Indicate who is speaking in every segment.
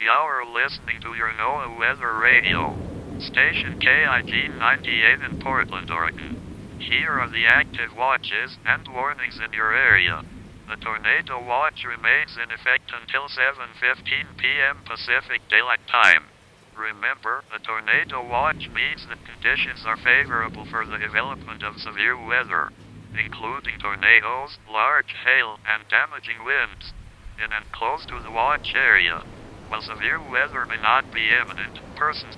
Speaker 1: You're listening to your NOAA Weather Radio, station KIG 98 in Portland, Oregon. Here are the active watches and warnings in your area. The tornado watch remains in effect until 7:15 p.m. Pacific Daylight Time. Remember, a tornado watch means that conditions are favorable for the development of severe weather, including tornadoes, large hail, and damaging winds, in and close to the watch area. While severe weather may not be imminent, persons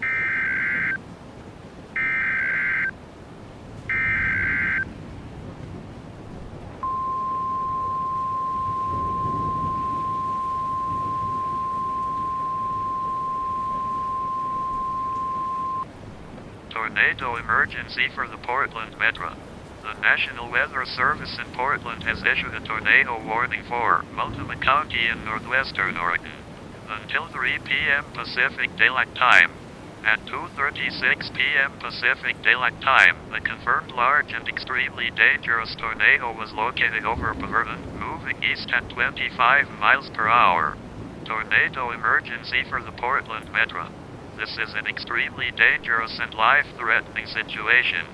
Speaker 1: Tornado emergency for the Portland Metro. The National Weather Service in Portland has issued a tornado warning for Multnomah County in northwestern Oregon until 3 p.m. Pacific Daylight Time. At 2:36 p.m. Pacific Daylight Time, a confirmed large and extremely dangerous tornado was located over Beaverton, moving east at 25 miles per hour. Tornado emergency for the Portland Metro. This is an extremely dangerous and life-threatening situation.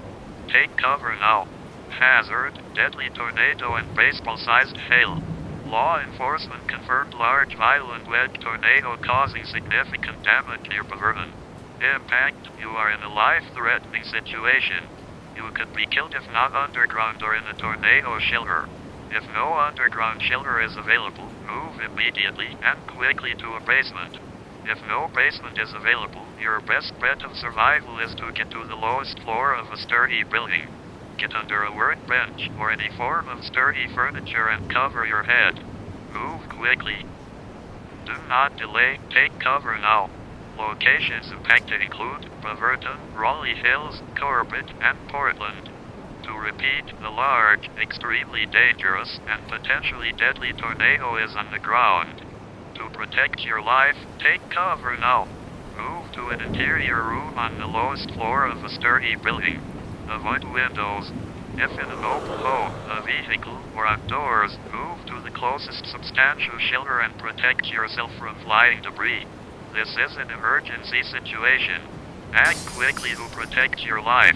Speaker 1: Take cover now. Hazard, deadly tornado and baseball-sized hail. Law enforcement confirmed large violent wedge tornado causing significant damage near Beaverton. Impact, you are in a life-threatening situation. You could be killed if not underground or in a tornado shelter. If no underground shelter is available, move immediately and quickly to a basement. If no basement is available, your best bet of survival is to get to the lowest floor of a sturdy building. Get under a workbench or any form of sturdy furniture and cover your head. Move quickly. Do not delay, take cover now. Locations impacted include Beaverton, Raleigh Hills, Corbett, and Portland. To repeat, the large, extremely dangerous, and potentially deadly tornado is on the ground. To protect your life, take cover now. Move to an interior room on the lowest floor of a sturdy building. Avoid windows. If in an open home, a vehicle, or outdoors, move to the closest substantial shelter and protect yourself from flying debris. This is an emergency situation. Act quickly to protect your life.